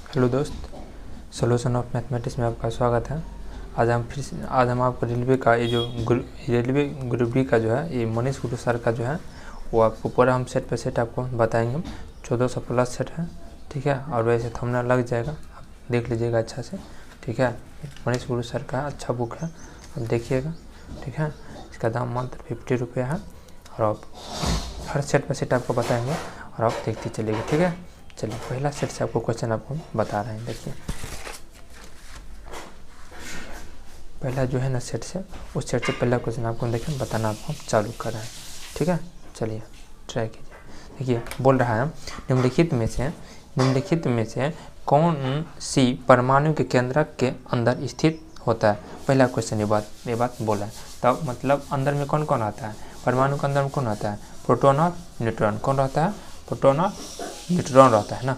Hello दोस्त, solution of mathematics में आपका स्वागत है। आज हम आपको रेलवे का ये जो रेलवे ग्रुप डी का जो है ये मनीष गुरु सर का जो है वो आपको पूरा हम सेट पे सेट आपको बताएंगे। हम 1400 प्लस सेट है, ठीक है। और वैसे थंबनेल लग जाएगा, आप देख लीजिएगा अच्छा से, ठीक है। मनीष गुरु सर का अच्छा बुक है, आप देखिएगा, ठीक है। इसका दाम मात्र 50 रुपये है और आप हर सेट पे सेट आपको बताएंगे और आप देखते चलिएगा, ठीक है। चलिए पहला सेट से आपको क्वेश्चन आपको बता रहे हैं। देखिए पहला जो है ना सेट से, उस सेट से पहला क्वेश्चन आपको देखिए बताना आपको चालू कर रहा है, ठीक है। चलिए ट्राई कीजिए। देखिए बोल रहा है निम्नलिखित में से कौन सी परमाणु के केंद्रक के अंदर स्थित होता है। पहला क्वेश्चन ये बात बोला है। तो मतलब अंदर में कौन कौन आता है, परमाणु के अंदर में कौन आता है, प्रोटॉन और न्यूट्रॉन। कौन रहता है, प्रोटॉन और न्यूट्रॉन रहता है ना,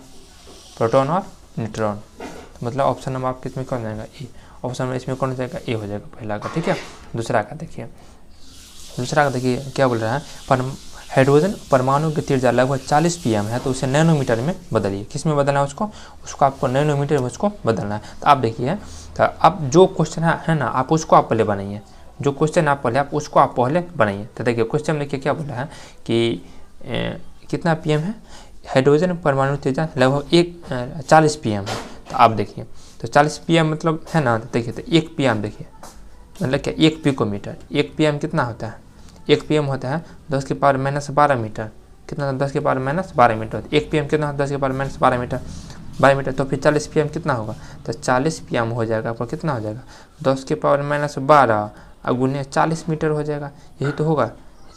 प्रोटॉन और न्यूट्रॉन। मतलब ऑप्शन नंबर आपके इसमें कौन जाएगा, ए। ऑप्शन में इसमें कौन जाएगा, ए हो जाएगा पहला का, ठीक है। दूसरा का देखिए क्या बोल रहा है, हाइड्रोजन परमाणु की त्रिज्या लगभग 40 pm है, तो उसे नैनोमीटर में बदलिए। किस में बदलना है उसको आपको नैनोमीटर में उसको बदलना है। तो आप देखिए, तो अब जो क्वेश्चन है ना, आप उसको आप पहले बनाइए। जो क्वेश्चन आप उसको आप पहले बनाइए। तो देखिए क्वेश्चन में देखिए क्या बोल रहा है कि कितना pm है, हाइड्रोजन परमाणु त्रिज्या लगभग 40 pm है। तो आप देखिए, तो 40 pm मतलब है ना, तो देखिए तो 1 pm देखिए मतलब क्या, 1 पिकोमीटर। 1 pm कितना होता है, 1 pm होता है 10 की पावर -12 मीटर। कितना, 10 की पावर -12 मीटर। 1 pm कितना, 10 की पावर -12 मीटर, 12 मीटर। तो फिर 40 pm कितना होगा, तो 40 pm हो जाएगा आपको, कितना हो जाएगा, 10 की पावर -12 और गुने 40 मीटर हो जाएगा। यही तो होगा,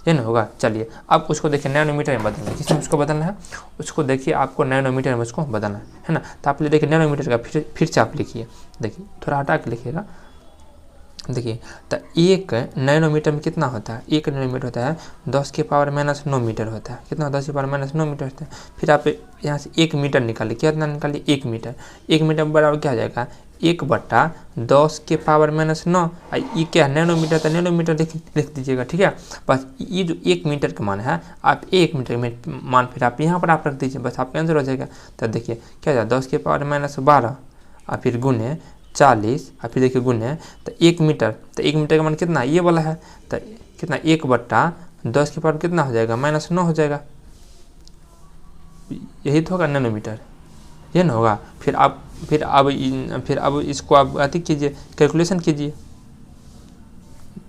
ये ना होगा। चलिए अब उसको देखिए नैनोमीटर में बदलना है। किसमें उसको बदलना है, उसको देखिए आपको नैनोमीटर में उसको बदलना है ना। तो आप देखिए नैनोमीटर का फिर से आप लिखिए। देखिए थोड़ा हटा के लिखिएगा। देखिए तो 1 नैनोमीटर में कितना होता है, 1 नैनोमीटर होता है 10 की पावर -9 मीटर होता है। कितना, 10 की पावर -9 मीटर होता है। फिर आप यहाँ से 1 मीटर निकालिए। कितना निकालिए, 1 मीटर। 1 मीटर बराबर क्या हो जाएगा, 1/10 के पावर -9। ये क्या है, नैनोमीटर। तो नैनोमीटर लिख दीजिएगा, ठीक है। बस ये जो 1 मीटर का मान है, आप 1 मीटर में मान फिर आप यहाँ पर आप रख दीजिए, बस आपका आंसर हो जाएगा। तो देखिए क्या जाए, 10 के पावर -12 और फिर गुने 40 और फिर देखिए गुने तो 1 मीटर। तो 1 मीटर का मान कितना, ये वाला है। तो कितना, 1/10 के पावर कितना हो जाएगा, -9 हो जाएगा। यही तो होगा नैनोमीटर, ये ना होगा। फिर अब इसको आप अधिक कीजिए, कैलकुलेशन कीजिए।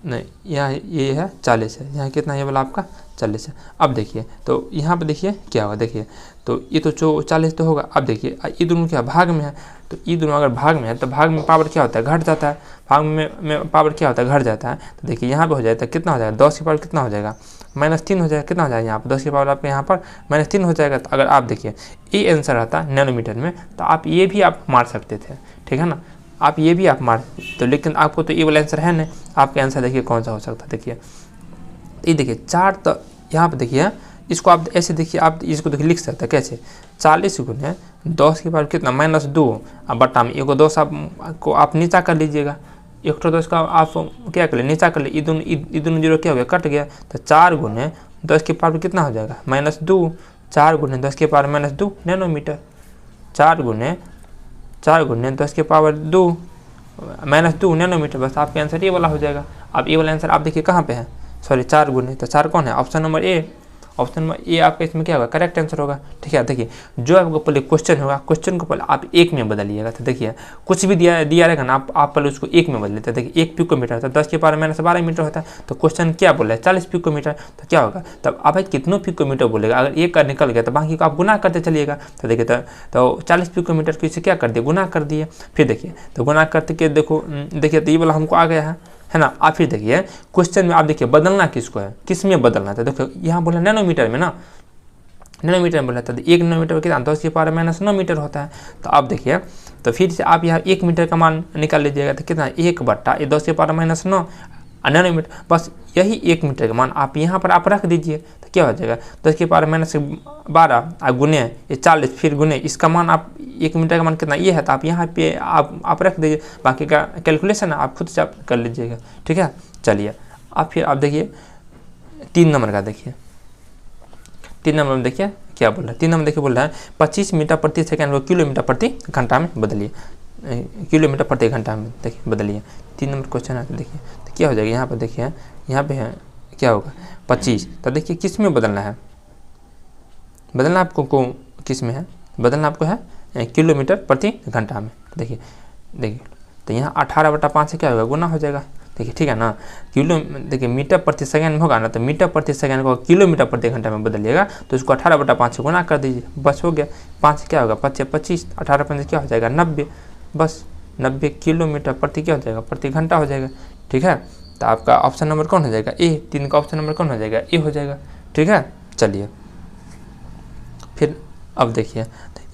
नहीं, यहाँ ये है 40 है, यहाँ कितना, ये वाला आपका 40 है। अब देखिए तो यहाँ पे देखिए क्या होगा, देखिए तो ये तो 40 तो होगा। अब देखिए ये दोनों क्या भाग में है, तो ये दोनों अगर भाग में है तो भाग में पावर क्या होता है, घट जाता है। भाग में पावर क्या होता है, घट जाता है। तो देखिए यहाँ पे हो जाता है, कितना हो जाएगा, 10 की पावर कितना हो जाएगा, -3 हो जाएगा। कितना हो जाएगा यहाँ पर, 10 की पावर आपके यहाँ पर -3 हो जाएगा। तो अगर आप देखिए ये आंसर आता है नैनोमीटर में, तो आप ये भी आप मार सकते थे, ठीक है ना। आप ये भी आप मार, तो लेकिन आपको तो ये वाला आंसर है नहीं। आपका आंसर देखिए कौन सा हो सकता है, देखिए ये देखिए 4। तो यहाँ पे देखिए इसको आप ऐसे देखिए, आप इसको देखिए लिख सकते हैं कैसे, 40 गुने 10 के पावर कितना, -2 अब बटा में 1 10 आपको आप नीचा कर लीजिएगा। 110 का आप क्या कर ले, नीचा कर ले, ये दोनों जीरो क्या हो गया, कट गया। तो 4 गुने 10 के पावर कितना हो जाएगा, -2। 4 गुने 10 के पावर -2 नैनोमीटर। 4 गुने 10 के पावर 2 -2 नैनोमीटर। बस आपका आंसर ये वाला हो जाएगा। अब ये वाला आंसर आप देखिए कहाँ पे है, सॉरी 4 गुने, तो 4 कौन है, option number A. Option number A आपका इसमें क्या होगा, करेक्ट आंसर होगा, ठीक है। देखिए जो आपको पहले क्वेश्चन होगा, क्वेश्चन को पहले आप 1 में बदलिएगा। तो देखिए कुछ भी दिया रहेगा ना, आप पहले उसको 1 में बदल लेते हैं। देखिए 1 पिकोमीटर था, 10 के पावर -12 मीटर होता है। तो क्वेश्चन क्या बोला है, 40 पिकोमीटर। तो क्या होगा, तब आप कितनों पिकोमीटर बोलेगा, अगर 1 का निकल गया तो बाकी को आप गुना करते चलिएगा। तो देखिए तो 40 पिकोमीटर को इसे क्या कर दिए, गुना कर दिए। फिर देखिए तो गुना करते के देखिए तो ये वाला हमको आ गया है ना। आप फिर देखिए क्वेश्चन में आप देखिए बदलना किसको है, किस में बदलना था। देखो यहाँ बोला नैनोमीटर में ना, नैनोमीटर में बोला था। 1 नैनोमीटर कितना, 10 की पावर -9 मीटर होता है। तो आप देखिए तो फिर से आप यहाँ 1 मीटर का मान निकाल लीजिएगा। तो कितना, 1/10 की पावर -9 नैनोमीटर। बस यही 1 मीटर का मान आप यहाँ पर आप रख दीजिए। तो क्या हो जाएगा, 10 की पावर -12 और गुने ये 40, फिर गुने इसका मान आप 1 मीटर का मान कितना ये है, तो आप यहाँ पे आप रख दीजिए। बाकी का कैलकुलेशन आप खुद से आप कर लीजिएगा, ठीक है। चलिए अब फिर आप देखिए 3 नंबर का, देखिए 3 नंबर में देखिए क्या बोल रहा है, 3 नंबर देखिए बोल रहा है 25 मीटर प्रति सेकंड को किलोमीटर प्रति घंटा में बदलिए, किलोमीटर प्रति घंटा में देखिए बदलिए। 3 नंबर क्वेश्चन है, तो देखिए तो क्या हो जाएगा, यहाँ पर देखिए यहाँ पे है क्या होगा 25, तो देखिए किस में बदलना है, बदलना आपको को किस में है, बदलना आपको है किलोमीटर प्रति घंटा में। देखिए देखिए तो यहाँ 18/5 से क्या होगा, गुना हो जाएगा। देखिए ठीक है ना, किलो देखिए मीटर प्रति सेकंड में होगा ना, तो मीटर प्रति सेकंड को किलोमीटर प्रति घंटा में बदलिएगा तो उसको 18/5 से गुना कर दीजिए, बस हो गया। 5 से क्या होगा 5 से 25, 18 से क्या हो जाएगा 90, बस 90 किलोमीटर प्रति क्या हो जाएगा प्रति घंटा हो जाएगा। ठीक है, तो आपका ऑप्शन नंबर कौन हो जाएगा ए, 3 का ऑप्शन नंबर कौन हो जाएगा ए हो जाएगा। ठीक है, चलिए फिर अब देखिए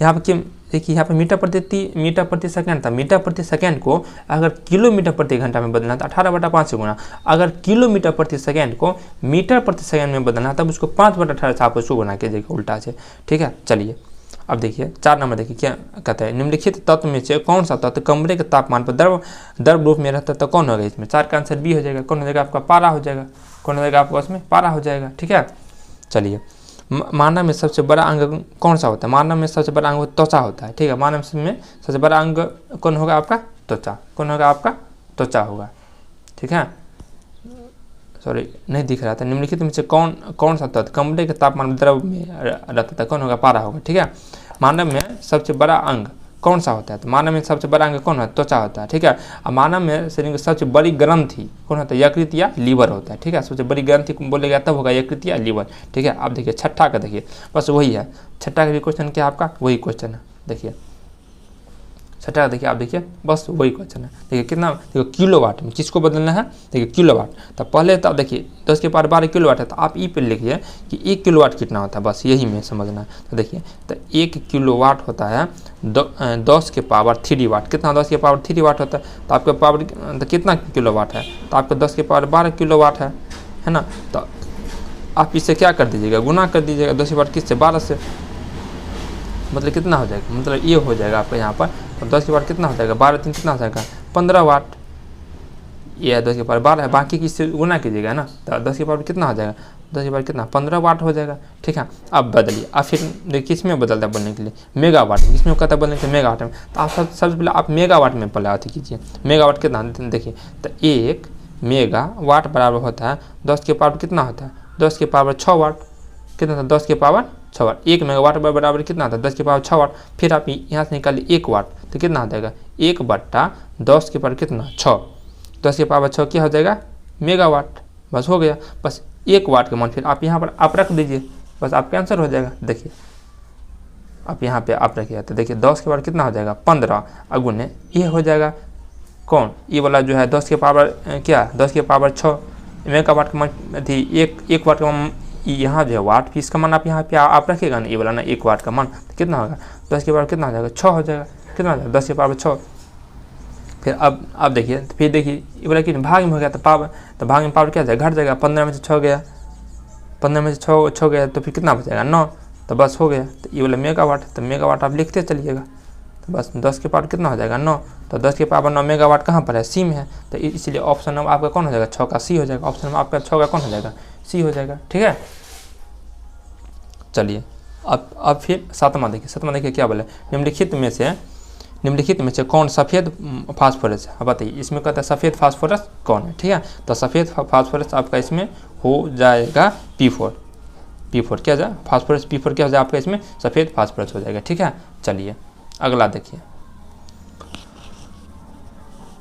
यहाँ पर देखिए यहाँ पर मीटर प्रति सेकंड था, मीटर प्रति सेकंड को अगर किलोमीटर प्रति घंटा में बदलना तो 18/5 से गुना, अगर किलोमीटर प्रति सेकंड को मीटर प्रति सेकंड में बदलना तब उसको 5/18 से आप उसको गुना कीजिएगा उल्टा से। ठीक है, चलिए अब देखिए 4 नंबर देखिए क्या कहता है, निम्नलिखित तत्व में से कौन सा तत्व कमरे के तापमान पर द्रव रूप में रहता है तो कौन होगा इसमें। 4 का आंसर बी हो जाएगा। कौन हो जाएगा आपका पारा हो जाएगा, कौन हो जाएगा आपका उसमें पारा हो जाएगा। ठीक है, चलिए मानव में सबसे बड़ा अंग कौन सा होता है, मानव में सबसे बड़ा अंग त्वचा होता है। ठीक है, मानव में सबसे बड़ा अंग कौन होगा आपका त्वचा, कौन होगा आपका त्वचा होगा। ठीक है, सॉरी नहीं दिख रहा था, निम्नलिखित में से कौन सा तत्व कमरे के तापमान द्रव में रहता था, कौन होगा पारा होगा। ठीक है, मानव में सबसे बड़ा अंग कौन सा होता है, तो मानव में सबसे बड़ा अंग कौन होता है त्वचा होता है। ठीक है, और मानव में शरीर की सबसे बड़ी ग्रंथि कौन होता है, यकृत या लीवर होता है। ठीक है, सबसे बड़ी ग्रंथि बोलेगा तब होगा यकृत या लीवर। ठीक है, आप देखिए छठा का देखिए बस वही है, छठा का भी क्वेश्चन क्या आपका वही क्वेश्चन है। देखिए छठा देखिए आप देखिए बस वही क्वेश्चन है। देखिए कितना, देखिए किलोवाट में किसको बदलना है, देखिए किलोवाट। तो पहले तो आप देखिए 10 के पावर 12 किलोवाट है, तो आप ई पे लिखिए कि 1 किलोवाट कितना होता है, बस यही में समझना है। तो देखिए तो 1 किलोवाट होता है 10 के पावर 3 वाट। कितना 10 के पावर 3 वाट होता है, तो आपका पावर तो कितना किलोवाट है, तो आपका 10 के पावर 12 किलोवाट है ना। तो आप इससे क्या कर दीजिएगा, गुना कर दीजिएगा 10 के पावर किससे 12 से, मतलब कितना हो जाएगा, मतलब ये हो जाएगा आपका यहाँ पर। तो 10 के पावर कितना हो जाएगा 12 3 कितना हो जाएगा 15 वाट, ये है 10 के पावर 12 है, बाकी किससे गुना कीजिएगा ना, तो 10 के पावर कितना हो जाएगा 10 के पावर कितना 15 वाट हो जाएगा। ठीक है, अब बदलिए, अब फिर देखिए किस में बदलता है बोलने के लिए, मेगावाट में, किसमें कहता है बोलने के लिए मेगावाट में। तो आप सबसे पहले आप मेगावाट में पहले अथी कीजिए, मेगावाट कितना देखिए, तो 1 मेगावाट बराबर होता है 10 के पावर कितना होता है 10 के पावर 6 वाट। कितना था 10 के पावर 6 वाट। 1 मेगावाट बराबर कितना था 10 के पावर 6 वाट। फिर आप यहाँ से निकालिए 1 वाट, तो कितना हो जाएगा 1/10 के पावर कितना 6, 10 के पावर 6 क्या हो जाएगा मेगावाट, बस हो गया। बस 1 वाट का मान फिर आप यहाँ पर आप रख दीजिए, बस आपका आंसर हो जाएगा। देखिए आप यहाँ पे आप रखिए, तो देखिए 10 के पावर कितना हो जाएगा 15 अगुने ये हो जाएगा कौन, ये वाला जो है 10 के पावर क्या 10 के पावर 6 मेगावाट का मान थी 1 वाट का मान, यहाँ जो है वाट फीस का मान आप यहाँ पे आप रखिएगा ना, ये वाला ना 1 वाट का मान तो कितना होगा 10 के पावर कितना हो जाएगा 6 हो जाएगा। कितना हो जाएगा 10 के पावर 6। फिर अब देखिए, फिर देखिए ये बोला कि भाग में हो गया, तो भाग में पावर क्या जाएगा घट जाएगा, 15 में से 6 गया, 15 में से 6 गया, तो फिर कितना बचेगा 9, तो बस हो गया। तो ये बोला मेगावाट, तो मेगावाट आप लिखते चलिएगा, तो बस 10 के पावर कितना हो जाएगा 9, तो 10 के पावर 9 मेगावाट कहाँ पर है सी में है, तो इसलिए ऑप्शन नंबर आपका कौन हो जाएगा 6 का सी हो जाएगा। ऑप्शन नंबर आपका 6 का कौन हो जाएगा सी हो जाएगा। ठीक है, चलिए अब फिर सातवां देखिए क्या बोले, निम्नलिखित में से कौन सफ़ेद फास्फोरस है, अब बताइए इसमें कहता है सफ़ेद फास्फोरस कौन है। ठीक है, तो सफ़ेद फास्फोरस आपका इसमें हो जाएगा P4 क्या जाए फास्फोरस P4 क्या हो जाए आपका इसमें सफ़ेद फास्फोरस हो जाएगा। ठीक है, चलिए अगला देखिए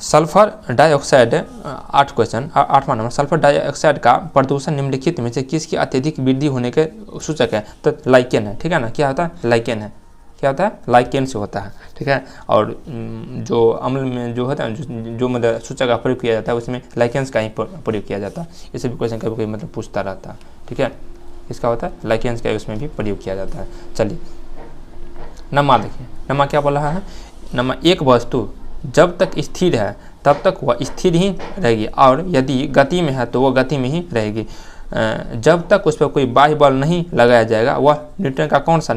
सल्फर डाइऑक्साइड 8 क्वेश्चन 8वां नंबर, सल्फर डाइऑक्साइड का प्रदूषण निम्नलिखित में से किसकी अत्यधिक वृद्धि होने के सूचक है, तो लाइकेन है। ठीक है ना, क्या होता है लाइकेन है, क्या होता है लाइकेन से होता है। ठीक है, और जो अम्ल में जो होता है जो मतलब सूचक का प्रयोग किया जाता है उसमें लाइकेंस का ही प्रयोग किया जाता है। इसे भी क्वेश्चन कभी कभी मतलब पूछता रहता है। ठीक है, इसका होता है लाइकेंस का उसमें भी प्रयोग किया जाता है। चलिए नमा देखिए, नमा क्या बोल रहा है, नमा एक वस्तु जब तक स्थिर है तब तक वह स्थिर ही रहेगी और यदि गति में है तो वह गति में ही रहेगी, जब तक उस पर कोई बाह्य बल नहीं लगाया जाएगा। वह न्यूटन का कौन सा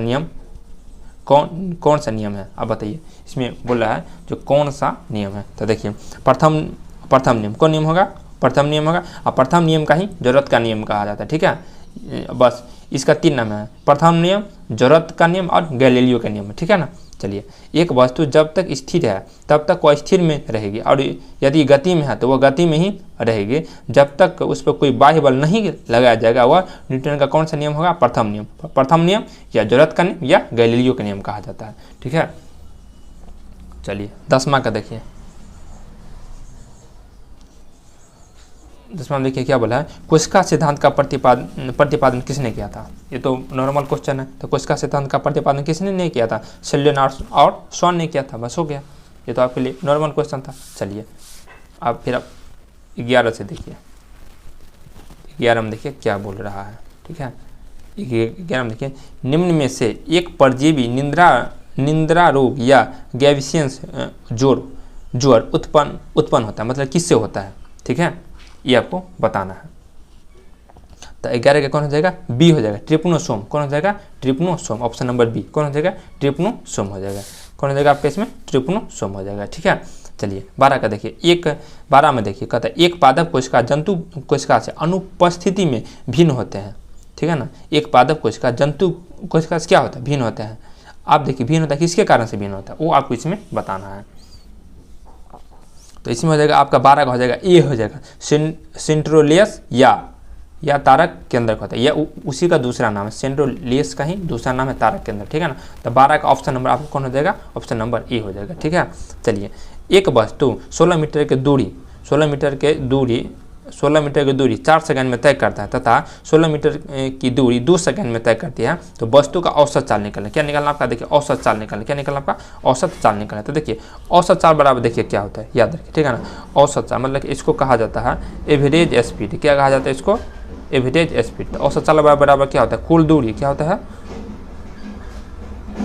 नियम है, अब बताइए इसमें बोल रहा है जो कौन सा नियम है। तो देखिए प्रथम नियम कौन नियम होगा, प्रथम नियम होगा, और प्रथम नियम का ही जरूरत का नियम कहा जाता है। ठीक है, बस इसका 3 नाम है, प्रथम नियम, जरूरत का नियम और गैलीलियो का नियम, ठीक है ना। चलिए, एक वस्तु जब तक स्थिर है तब तक वह स्थिर में रहेगी, और यदि गति में है तो वह गति में ही रहेगी जब तक उस पर कोई बाह्य बल नहीं लगाया जाएगा। वह न्यूटन का कौन सा नियम होगा? प्रथम नियम। प्रथम नियम या जरूरत का नियम या गैलीलियो का नियम कहा जाता है, ठीक है। चलिए 10वां का देखिए, 10वां देखिए क्या बोला है, कोशिका सिद्धांत का प्रतिपादन किसने किया था? ये तो नॉर्मल क्वेश्चन है, तो कोशिका सिद्धांत का प्रतिपादन किसने नहीं किया था? शेल्डन और स्वॉन ने किया था, बस हो गया। ये तो आपके लिए नॉर्मल क्वेश्चन था। चलिए अब फिर 11 से देखिए, 11 में देखिए क्या बोल रहा है, ठीक है। 11 में देखिए, निम्न में से एक परजीवी निंद्रा रोग या गैविशियंस ज्वर उत्पन्न होता है, मतलब किससे होता है, ठीक है, ये आपको बताना है। तो 11 का कौन हो जाएगा? बी हो जाएगा, ट्रिप्नोसोम। कौन हो जाएगा? ट्रिप्नोसोम। ऑप्शन नंबर बी कौन हो जाएगा? ट्रिप्नोसोम हो जाएगा। कौन हो जाएगा आपके इसमें? ट्रिप्नोसोम हो जाएगा, ठीक है। चलिए 12 का देखिए, 12 में देखिए कहता है, एक पादप कोशिका जंतु कोशिका से अनुपस्थिति में भिन्न होते हैं, ठीक है ना। एक पादप कोशिका जंतु कोशिका से क्या होता है? भिन्न होते हैं। आप देखिए भिन्न होता है, किसके कारण से भिन्न होता है वो आपको इसमें बताना है। तो इसमें हो जाएगा आपका 12 का हो जाएगा, ए हो जाएगा, सेंट्रोलियस या तारक केंद्रक होता है, या उसी का दूसरा नाम है। सेंट्रोलियस का ही दूसरा नाम है तारक केंद्र, ठीक है ना। तो 12 का ऑप्शन नंबर आपको कौन हो जाएगा? ऑप्शन नंबर ए हो जाएगा, ठीक है। चलिए, एक वस्तु 16 मीटर की दूरी 4 सेकंड में तय करता है तथा 16 मीटर की दूरी 2 सेकंड में तय करती है, तो वस्तु का औसत चाल निकलना। क्या निकलना आपका? देखिए औसत चाल निकलना। क्या निकलना आपका? औसत चाल निकलना। तो देखिए औसत चाल बराबर देखिए क्या होता है, याद रखिए, ठीक है ना। औसत चाल मतलब इसको कहा जाता है एवरेज स्पीड। क्या कहा जाता है इसको? Average speed. तो औसत चाल बराबर क्या होता है? कुल दूरी। क्या होता है?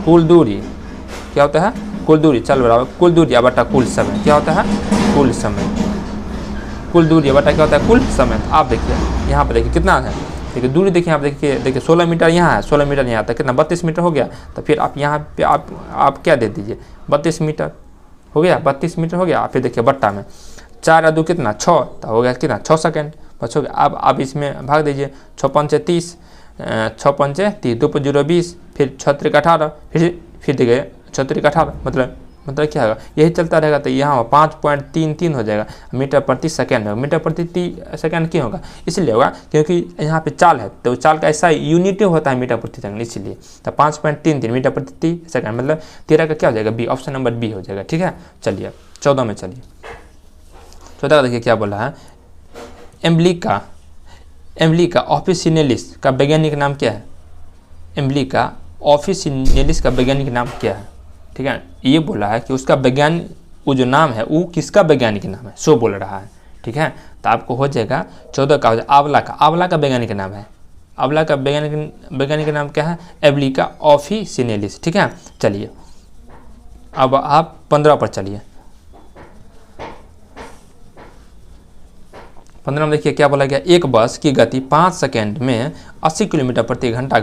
कुल दूरी। क्या होता है? कुल दूरी। चल बराबर कुल दूरी बटा कुल समय। क्या होता है? कुल समय। कुल दूरी बटा क्या होता है? कुल समय। तो आप देखिए यहाँ पर देखिए कितना है, देखिए दूरी देखिए, आप देखिए 16 मीटर यहाँ है, 16 मीटर यहाँ तक, कितना 32 मीटर हो गया। तो फिर आप यहाँ पे आप क्या दे दीजिए? 32 मीटर हो गया, 32 मीटर हो गया। फिर देखिए बट्टा में 4 या 2 कितना 6, तो हो गया कितना 6 सेकेंड बस हो गया। अब आप इसमें भाग दीजिए, 6 पंचे 30, 6 पंचे 30, 2 0 20, फिर 6 3 18, फिर देखिए 6 3 18, मतलब क्या होगा? यही चलता रहेगा। तो यहाँ 5.33 हो जाएगा मीटर प्रति सेकेंड। मीटर प्रति सेकेंड क्यों होगा? इसलिए होगा क्योंकि यहाँ पे चाल है, तो चाल का ऐसा यूनिट होता है मीटर प्रति सेकेंड, इसलिए। तो 5.33 मीटर प्रति सेकेंड, मतलब 13 का क्या हो जाएगा? बी। ऑप्शन नंबर बी हो जाएगा, ठीक है। चलिए 14 में चलिए, 14 देखिए क्या बोला है, एम्ब्लिका ऑफिसिनेलिस का वैज्ञानिक नाम क्या है? एम्ब्लिका ऑफिसिनेलिस का वैज्ञानिक नाम क्या है, ठीक है। ये बोला है कि उसका वैज्ञानिक वो जो नाम है वो किसका वैज्ञानिक नाम है, सो बोल रहा है, ठीक है। तो आपको हो जाएगा 14 का हो जाएगा आंवला का वैज्ञानिक नाम है। आंवला का वैज्ञानिक नाम क्या है? एम्ब्लिका ऑफिसिनेलिस, ठीक है। चलिए अब आप 15 पर चलिए। 15 में देखिए क्या बोला गया, एक बस की गति 5 सेकेंड में 80 किलोमीटर प्रति घंटा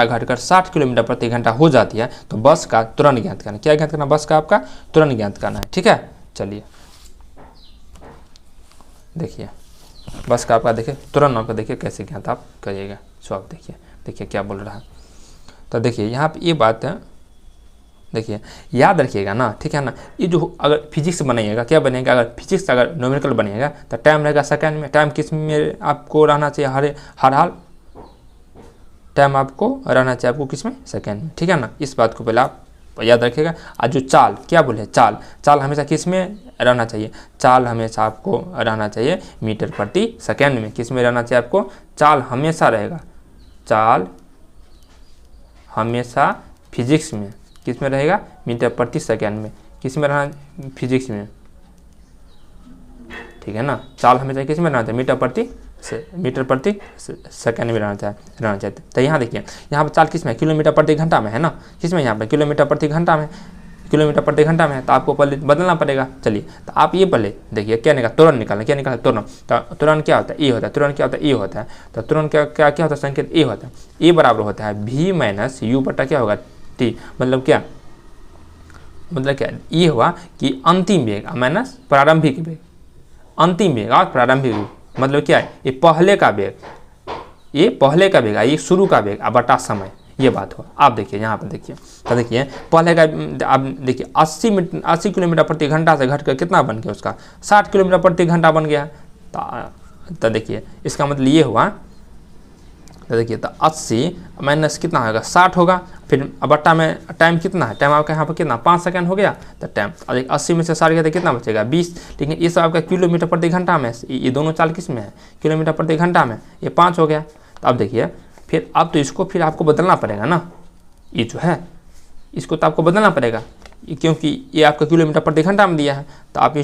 घटकर 60 किलोमीटर प्रति घंटा हो जाती है, तो बस का तुरंत ज्ञात करना। क्या ज्ञात करना? बस का आपका तुरंत ज्ञात करना है, ठीक है। चलिए देखिए बस का आपका देखिए तुरंत आपका देखिए कैसे ज्ञात आप करिएगा। सो आप देखिए क्या बोल रहा है। तो देखिए यहाँ पे ये बात है, देखिए याद रखिएगा ना, ठीक है ना। ये जो अगर फिजिक्स बनाइएगा, क्या बनेगा? अगर फिजिक्स अगर न्यूमेरिकल बनेगा तो टाइम रहेगा सेकंड में। टाइम किस में आपको रहना चाहिए? हर हाल टाइम आपको रहना चाहिए, आपको किस में? सेकंड में, ठीक है ना। इस बात को पहले आप याद रखिएगा। आज जो चाल क्या बोले, चाल हमेशा किस में रहना चाहिए? चाल हमेशा आपको रहना चाहिए मीटर प्रति सेकंड में। किस में रहना चाहिए आपको? चाल हमेशा रहेगा, चाल हमेशा फिजिक्स में किस में रहेगा? मीटर प्रति सेकंड में। किस में रहना? फिजिक्स में, ठीक है ना। चाल हमेशा किस में रहना चाहिए? मीटर प्रति सेकंड में रहना चाहिए। तो यहाँ देखिए यहाँ पर चाल किस में? किलोमीटर प्रति घंटा में है ना। किस में? यहाँ पर किलोमीटर प्रति घंटा में है, तो आपको पहले बदलना पड़ेगा। चलिए तो आप ये पहले देखिए क्या निकाला? तुरंत निकालना। क्या निकाला? तुरंत। तो तुरंत क्या होता है? ए होता है। तुरंत क्या होता है? ए होता है। तो तुरंत क्या होता है? संकेत ए होता है। ए बराबर होता है v माइनस यू बटा क्या होगा? टी। मतलब क्या? ये हुआ कि अंतिम वेग माइनस प्रारंभिक वेग। अंतिम वेग और प्रारंभिक वेग मतलब क्या है? ये पहले का वेग ये पहले का वेग, ये शुरू का वेग बटा समय, ये बात हो। आप देखिए यहाँ पर देखिए, तो देखिए पहले का आप देखिए 80 किलोमीटर प्रति घंटा से घटकर कितना बन गया उसका 60 किलोमीटर प्रति घंटा बन गया। तो देखिए इसका मतलब ये हुआ, तो देखिए तो 80 माइनस कितना होगा 60 होगा, फिर बट्टा में टाइम कितना है, टाइम आपका यहाँ पर कितना 5 सेकंड हो गया। तो टाइम और 80 में से 60 गया तो कितना बचेगा 20। लेकिन ये सब आपका किलोमीटर प्रति घंटा में, ये दोनों चाल किस में है किलोमीटर प्रति घंटा में, ये 5 हो गया। तो अब देखिए फिर अब तो इसको फिर आपको बदलना पड़ेगा ना, ये जो है इसको तो आपको बदलना पड़ेगा, क्योंकि ये आपका किलोमीटर प्रति घंटा में दिया है। तो आप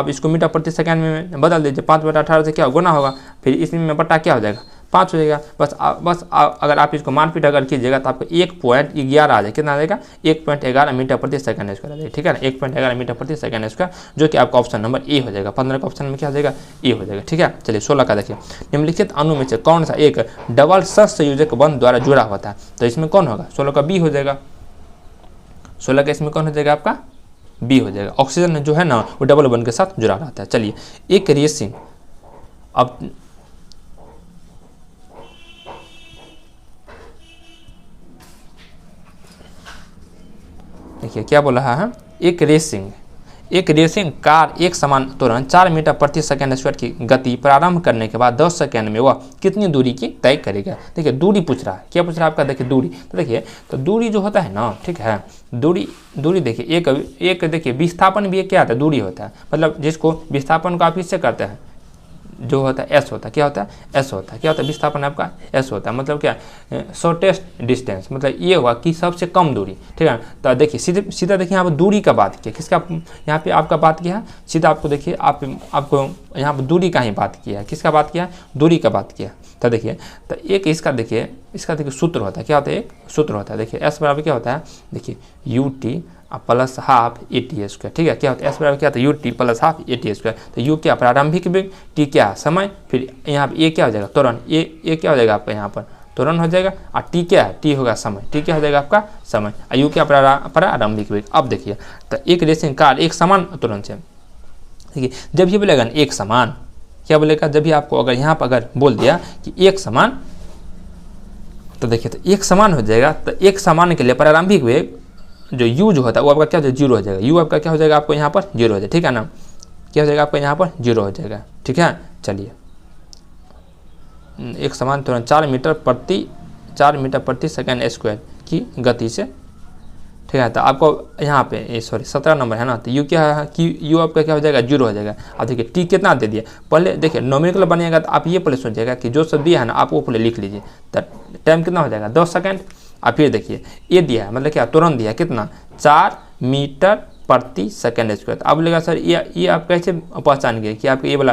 इसको मीटर प्रति सेकंड में बदल दीजिए, 5/18 से क्या गुना होगा, फिर इसमें बटा क्या हो जाएगा 5 हो जाएगा। बस अगर आप इसको मारपीट अगर कीजिएगा तो आपको 1.11 आ जाएगा, कितना आ जाएगा 1.11 मीटर प्रति सेकंड स्क्वायर आ जाएगा, ठीक है ना 1.11 मीटर प्रति सेकंड स्क्वायर, जो कि आपका ऑप्शन नंबर ए हो जाएगा। 15 का ऑप्शन में क्या हो जाएगा ए हो जाएगा, ठीक है। चलिए 16 का देखिए, निम्नलिखित अणु में से कौन सा एक डबल सहसंयोजक बंध द्वारा जुड़ा होता है, तो इसमें कौन होगा 16 का बी हो जाएगा। 16 का इसमें कौन हो जाएगा आपका बी हो जाएगा। ऑक्सीजन जो है ना वो डबल बॉन्ड के साथ जुड़ा रहता है। चलिए एक रेसिंग, अब देखिए क्या बोल रहा है, एक रेसिंग कार एक समान त्वरण 4 मीटर प्रति सेकंड स्क्वायर की गति प्रारंभ करने के बाद 10 सेकंड में वह कितनी दूरी की तय करेगा। देखिए दूरी पूछ रहा है, क्या पूछ रहा है आपका, देखिए दूरी। तो देखिए तो दूरी जो होता है ना, ठीक है, दूरी देखिए एक देखिए विस्थापन भी एक क्या होता है दूरी होता है, मतलब जिसको विस्थापन को आप इससे करते हैं जो होता है एस होता है, क्या होता है एस होता है, क्या होता है विस्थापन आपका एस होता है, मतलब क्या शॉर्टेस्ट डिस्टेंस, मतलब ये हुआ कि सबसे कम दूरी, ठीक है। तो देखिए सीधा देखिए यहाँ पर दूरी का बात किया, किसका यहाँ पे आपका बात किया है, सीधा आपको देखिए आपको यहाँ पर दूरी का ही बात किया है, किसका बात किया दूरी का बात किया। तो देखिए तो एक इसका देखिए सूत्र होता है, क्या होता है एक सूत्र होता है, देखिए एस बराबर क्या होता है, देखिए U T plus half A T square, ठीक है, क्या होता है एस बराबर क्या होता है U T plus half A T square. तो यू क्या प्रारंभिक वेग, टी क्या समय, फिर यहाँ पर ए क्या हो जाएगा त्वरण, ए क्या हो जाएगा आपका यहाँ पर त्वरण हो जाएगा, और टी क्या है टी होगा समय, टी क्या हो जाएगा आपका समय, और यू क्या प्रारंभिक वेग। अब देखिए तो एक रेसिंग कार एक समान त्वरण से, देखिए जब ये बोलेगा एक समान, क्या बोलेगा जब भी आपको अगर यहाँ पर अगर बोल दिया कि एक समान, तो देखिए तो एक समान हो जाएगा। तो एक समान के लिए प्रारंभिक वेग जो यू जो होता है वो आपका क्या हो जाएगा 0 हो जाएगा, यू आपका क्या हो जाएगा आपको यहाँ पर 0 हो जाएगा, ठीक है ना, क्या हो जाएगा आपका यहाँ पर 0 हो जाएगा, ठीक है। चलिए एक समान तुरंत 4 मीटर प्रति सेकंड स्क्वायर की गति से, ठीक है। तो आपको यहाँ पे 17 नंबर है ना, तो यू क्या है कि यू आपका क्या हो जाएगा 0 हो जाएगा। अब देखिए टी कितना दे दिया, पहले देखिए नॉमिनल बनेगा तो आप ये पहले सोचिएगा कि जो सब दिया है ना आप वो पहले लिख लीजिए। तो टाइम कितना हो जाएगा 10 सेकंड, और फिर देखिए ये दिया है मतलब क्या तुरंत दिया कितना 4 मीटर प्रति सेकंड स्क्वायर। अब बोलेगा सर ये आप कैसे पहचान गए कि आपका ये वाला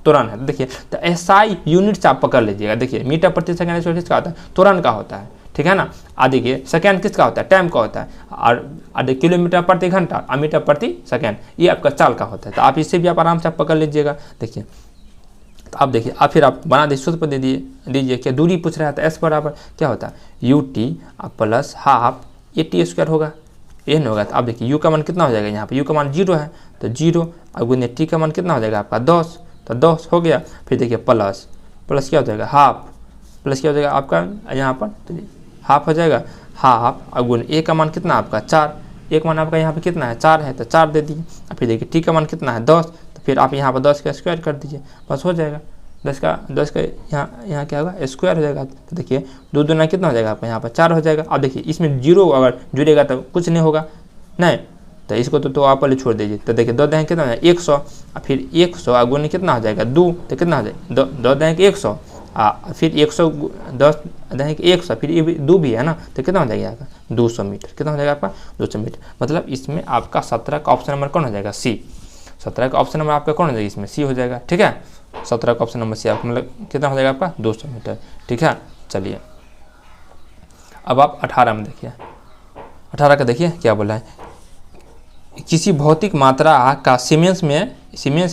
तुरंत है। देखिए तो एसआई यूनिट्स आप पकड़ लीजिएगा, देखिए मीटर प्रति सेकंड स्क्वायर किसका होता है तुरंत का होता है, ठीक है ना। आ देखिए सेकंड किसका होता है टाइम का होता है, और किलोमीटर प्रति घंटा और मीटर प्रति सेकंड ये आपका चाल का होता है। तो आप इसे भी आप आराम से आप पकड़ लीजिएगा। देखिए तो आप देखिए आप फिर आप बना दीजिए सूत्र पर दे दीजिए क्या दूरी पूछ रहा है, तो एस बराबर क्या होता है U T plus half A T square होगा, ये नहीं होगा। तो आप देखिए यू का मान कितना हो जाएगा, यहाँ पर यू का मान 0 है तो 0, अब गुने टी का मान कितना हो जाएगा आपका 10, तो 10 हो गया। फिर देखिए प्लस क्या हो जाएगा हाफ, प्लस क्या हो जाएगा आपका यहाँ पर तो हाफ हो जाएगा, हाफ और गुण ए का मान कितना आपका 4, एक मान आपका यहाँ पे कितना है 4 है तो 4 दे दिए। फिर देखिए टी का मान कितना है 10, तो फिर आप यहाँ पर 10 का स्क्वायर कर दीजिए, बस हो जाएगा 10 का यहाँ क्या होगा स्क्वायर हो जाएगा। तो देखिए 2 दूना कितना हो जाएगा आपका यहाँ पर 4 हो जाएगा। अब देखिए इसमें 0 अगर जुड़ेगा तो कुछ नहीं होगा, नहीं तो इसको तो आप पहले छोड़ दीजिए। तो देखिए 2 दें कितना है 100, और फिर 100 गुण कितना हो जाएगा 2, तो कितना हो जाएगा 2 दें 100, फिर 110 दें 100, फिर ये 2 भी है ना तो कितना हो जाएगा आपका 200 मीटर, कितना हो जाएगा आपका 200 मीटर। मतलब इसमें आपका 17 का ऑप्शन नंबर कौन हो जाएगा सी, 17 का ऑप्शन नंबर आपका कौन हो जाएगा इसमें सी हो जाएगा, ठीक है। 17 का ऑप्शन नंबर सी आपका मतलब कितना हो जाएगा आपका 200 मीटर, ठीक है। चलिए अब आप 18 में देखिए, 18 का देखिए क्या बोला है, किसी भौतिक मात्रा का सीमेंस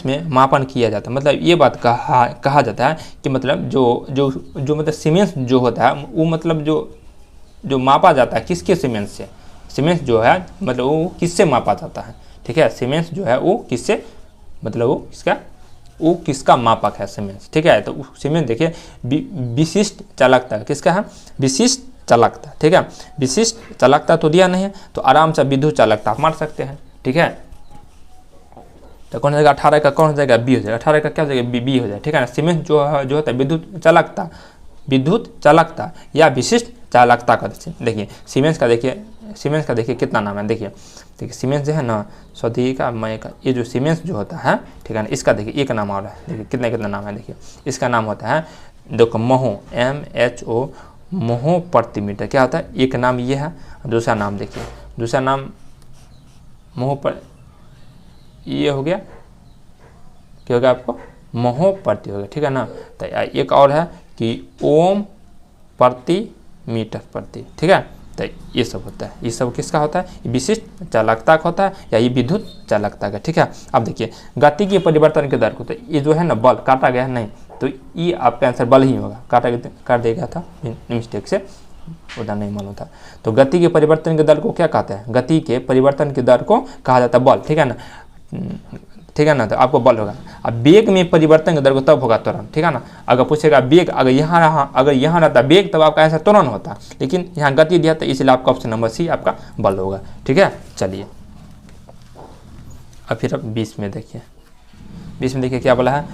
में मापन किया जाता है। मतलब ये बात कहा जाता है कि मतलब जो मतलब सीमेंस जो होता है वो मतलब जो मापा जाता है किसके सीमेंस से, सीमेंस जो है मतलब वो किससे मापा जाता है, ठीक है। सीमेंस जो है वो किससे मतलब वो इसका वो किसका मापक है सीमेंस, ठीक है। तो सीमेंस देखिए विशिष्ट चालकता, किसका है, विशिष्ट चालकता, ठीक है। विशिष्ट चालकता तो दिया नहीं है, तो आराम से विद्युत चालकता आप मार सकते हैं, ठीक है। तो कौन हो जाएगा 18 का, कौन हो जाएगा बी हो जाएगा, 18 का क्या हो जाएगा बी हो जाएगा, ठीक है ना। सीमेंस जो होता है विद्युत चालकता या विशिष्ट चालकता का, देखिए सीमेंस का देखिए कितना नाम है, देखिए सीमेंस जो है ना, सौदी का मय का, ये जो सीमेंस जो होता है, ठीक है ना, इसका देखिए एक नाम और है, देखिए कितना नाम है, देखिए इसका नाम होता है, देखो महो, MHO, महो प्रति मीटर, क्या होता है, एक नाम ये है। दूसरा नाम देखिए, दूसरा नाम महो पर, ये हो गया, क्या हो गया आपको, महो प्रति हो गया, ठीक है ना। तो एक और है कि ओम प्रति मीटर प्रति, ठीक है। तो ये सब होता है, ये सब किसका होता है, विशिष्ट चालकता का होता है या ये विद्युत चालकता का, ठीक है। अब देखिए गति के परिवर्तन के दर को, तो ये जो है ना बल काटा गया नहीं, तो ये आपका आंसर बल ही होगा, काट दिया गया था मिस्टेक से, उधर नहीं मालूम था। तो गति के परिवर्तन के दर को क्या कहते हैं, गति के परिवर्तन के दर को कहा जाता है बल, ठीक है ना, ठीक है ना। तो आपको बल होगा। अब वेग में परिवर्तन का दर को तब होगा तुरंत, ठीक है ना। अगर पूछेगा वेग, अगर यहाँ रहता वेग, तब आपका आंसर तुरंत होता, लेकिन यहाँ गति दिया, तो इसलिए आपका ऑप्शन नंबर सी आपका बल होगा, ठीक है। चलिए अब फिर 20 में देखिए, 20 में देखिए क्या बोला है,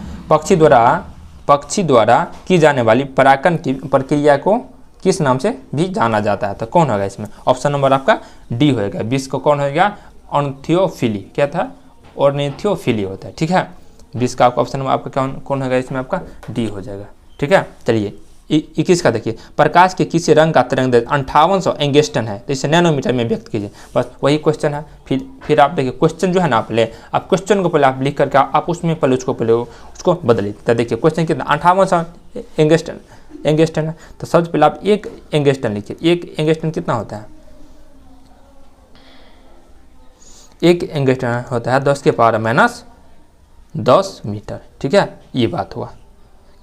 पक्षी द्वारा की जाने वाली परागण की प्रक्रिया को किस नाम से भी जाना जाता है, तो कौन होगा इसमें, ऑप्शन नंबर आपका डी होगा। 20 को कौन होगा, ऑर्निथोफिली, क्या था, ऑर्निथोफिली होता है, ठीक है। 20 का आपका ऑप्शन नंबर आपका कौन होगा इसमें, आपका डी हो जाएगा, ठीक है। चलिए 21 का देखिए, प्रकाश के किसी रंग का तरंगदैर्घ्य 5800 एंगस्ट्रॉन है, तो इसे नैनोमीटर में व्यक्त कीजिए, बस वही क्वेश्चन है। फिर आप देखिए क्वेश्चन जो है ना, आप क्वेश्चन को पहले आप लिख करके आप उसमें पहले उसको बदलिए। तो देखिए क्वेश्चन कितना, 5800 एंगस्ट्रॉन है, तो सबसे पहले आप एक एंगस्ट्रॉन लिखिए। एक एंगस्ट्रॉन कितना होता है, एक एंगस्ट्रॉन होता है 10 के पावर -10 मीटर, ठीक है। ये बात हुआ,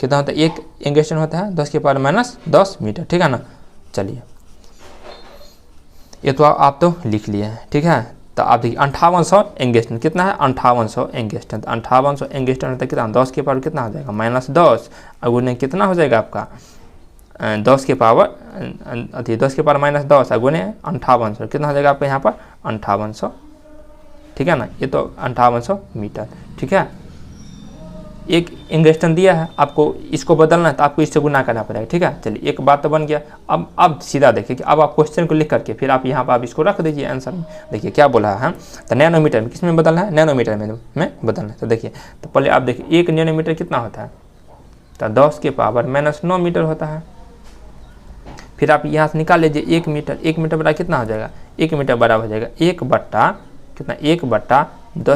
कितना होता है, एक एंगस्ट्रॉन होता है 10 के पावर -10 मीटर, ठीक है ना। चलिए ये तो आप तो लिख लिए हैं, ठीक है। तो आप देखिए 5800 एंगस्ट्रॉन कितना है, 5800 एंगस्ट्रॉन, तो 5800 एंगस्ट्रॉन होता है कितना, 10 के पावर कितना हो जाएगा -10, अब उन्हें कितना हो जाएगा आपका 10 के पावर -10 अगुने 5800, कितना हो जाएगा आपका यहाँ पर 5800, ठीक है ना। ये तो 5800 मीटर, ठीक है। एक एंगस्ट्रॉन दिया है, आपको इसको बदलना है तो आपको इससे गुना करना पड़ेगा, ठीक है। चलिए एक बात तो बन गया। अब सीधा देखिए कि अब आप क्वेश्चन को लिख करके फिर आप यहाँ पर आप इसको रख दीजिए आंसर में। देखिए क्या बोला है, तो नैनोमीटर में किस में बदलना है, नैनोमीटर में बदलना है। तो देखिए, तो पहले आप देखिए 1 नैनोमीटर कितना होता है, तो 10 के पावर -9 मीटर होता है। फिर आप यहाँ से निकाल लीजिए 1 मीटर, 1 मीटर बराबर कितना हो जाएगा, 1 मीटर बराबर हो जाएगा 1/10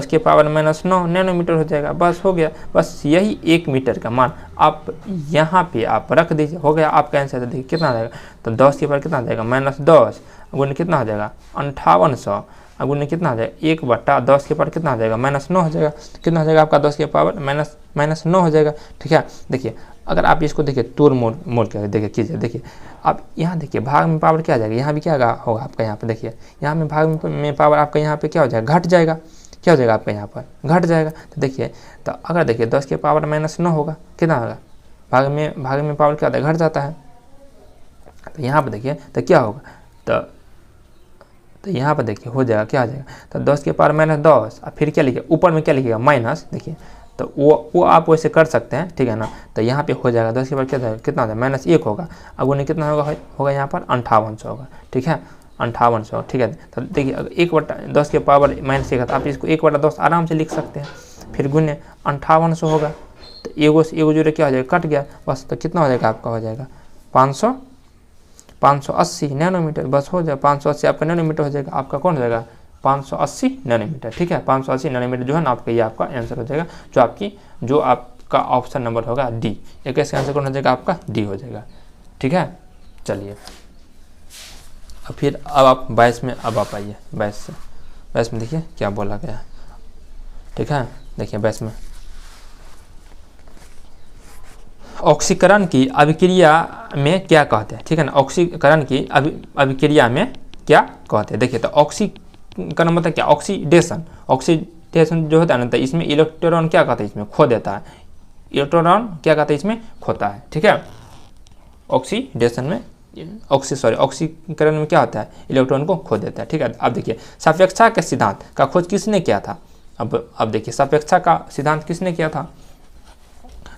के पावर -9 नैनोमीटर हो जाएगा, बस हो गया। बस यही 1 मीटर का मान आप यहाँ पे आप रख दीजिए, हो गया आपका आंसर। देखिए कितना आ जाएगा, तो 10 के पावर कितना आ जाएगा -10 अगुने कितना हो जाएगा 5800 अगुने कितना हो जाएगा 1/10 के पावर कितना हो जाएगा -9 हो जाएगा, कितना हो जाएगा आपका 10 के पावर -9 हो जाएगा, ठीक है। देखिए अगर आप इसको देखिए तोड़ मोड़ के देखिए कीजिए, देखिए आप यहाँ देखिए भाग में पावर क्या आ जाएगा, यहाँ भी क्या होगा आपका, यहाँ पे देखिए यहाँ में भाग में पावर आपका यहाँ पे क्या हो जाएगा, घट जाएगा, क्या हो जाएगा आपका यहाँ पर घट जाएगा। तो देखिए, तो अगर देखिए 10 के पावर -9 होगा, कितना होगा, भाग में पावर क्या होता है, घट जाता है। तो यहाँ पर देखिए तो क्या होगा, तो यहाँ पर देखिए हो जाएगा, क्या हो जाएगा, तो 10 के पावर -10 और फिर क्या लिखिए ऊपर में क्या लिखिएगा माइनस, देखिए तो वो आप वैसे कर सकते हैं, ठीक है ना। तो यहाँ पे हो जाएगा 10 के पावर क्या कितना हो जाएगा -1 होगा, अब उन्हें कितना होगा यहाँ पर 5800 होगा, ठीक है 5800, ठीक है। तो देखिए अगर 1/10 के पावर -1 है तो आप इसको 1/10 आराम से लिख सकते हैं, फिर गुने 5800 होगा, तो एगो जोड़े क्या हो जाएगा, कट गया बस, तो कितना हो जाएगा आपका, हो जाएगा 580 नैनोमीटर, बस हो जाएगा 580 आपका नैनोमीटर हो जाएगा, आपका कौन हो जाएगा 580 नैनोमीटर, ठीक है। 580 नैनोमीटर जो है ना आपका, ये आपका आंसर हो जाएगा, जो आपका ऑप्शन नंबर होगा डी। एक ऐसे आंसर कौन हो जाएगा आपका डी हो जाएगा, ठीक है। चलिए अब फिर आप 22 में अब आप आइए, 22 में देखिए क्या बोला गया, ठीक है। देखिए 22 में ऑक्सीकरण की अभिक्रिया में क्या कहते हैं, ठीक है ना। ऑक्सीकरण की अभिक्रिया में क्या कहते हैं, देखिए तो ऑक्सीकरण मतलब क्या, ऑक्सीडेशन ऑक्सीडेशन जो होता है ना, तो इसमें इलेक्ट्रॉन क्या कहता है, इसमें खो देता है, इलेक्ट्रॉन क्या कहता है, इसमें खोता है। ठीक है, ऑक्सीडेशन में ऑक्सीकरण में क्या होता है, इलेक्ट्रॉन को खो देता है। ठीक है, अब देखिए सापेक्षता के सिद्धांत का खोज किसने किया था। अब देखिए सापेक्षता का सिद्धांत किसने किया था,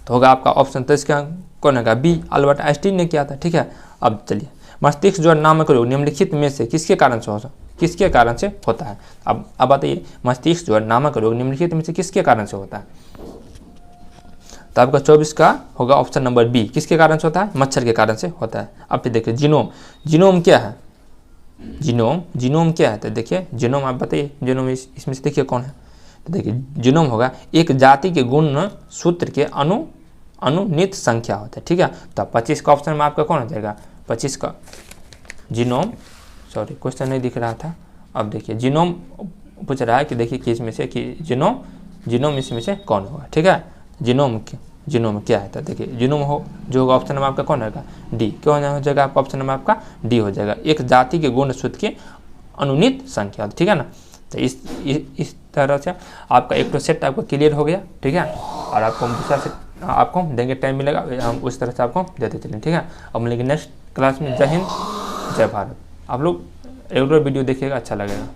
तो होगा आपका ऑप्शन, तो इसका कौन होगा, बी, अल्बर्ट आइंस्टीन ने किया था। ठीक है, अब चलिए मस्तिष्क ज्वर नामक रोग निम्नलिखित में से किसके कारण से होता है। अब बताइए मस्तिष्क ज्वर नामक रोग निम्नलिखित में से किसके कारण से होता है, तो आपका 24 का होगा ऑप्शन नंबर बी, किसके कारण से होता है, मच्छर के कारण से होता है। अब फिर देखिए जीनोम क्या है, जीनोम क्या है, तो देखिए जीनोम आप बताइए, जीनोम इसमें से देखिए कौन है, तो देखिए जीनोम होगा एक जाति के गुण सूत्र के अनुनित संख्या होता है। ठीक है, तो 25 का ऑप्शन में आपका कौन हो जाएगा, 25 का जीनोम, सॉरी क्वेश्चन नहीं दिख रहा था। अब देखिए जीनोम पूछ रहा है कि देखिए कि इसमें से कि जीनोम इसमें से कौन होगा। ठीक है, जीनोम क्या है, तो देखिए जीनोम हो जो होगा ऑप्शन नंबर आपका कौन होगा, डी, क्यों हो जाएगा आपका ऑप्शन नंबर आपका डी हो जाएगा, एक जाति के गुण सूत्र की अनुनित संख्या। ठीक है ना, तो इस तरह से आपका एक तो सेट आपको क्लियर हो गया। ठीक है, और आपको हम दूसरा सेट आपको देंगे, टाइम मिलेगा हम उस तरह से आपको देते चलें। ठीक है, अब मिलेंगे नेक्स्ट क्लास में। जय हिंद, जय भारत। आप लोग रेगुलर वीडियो देखिएगा, अच्छा लगेगा।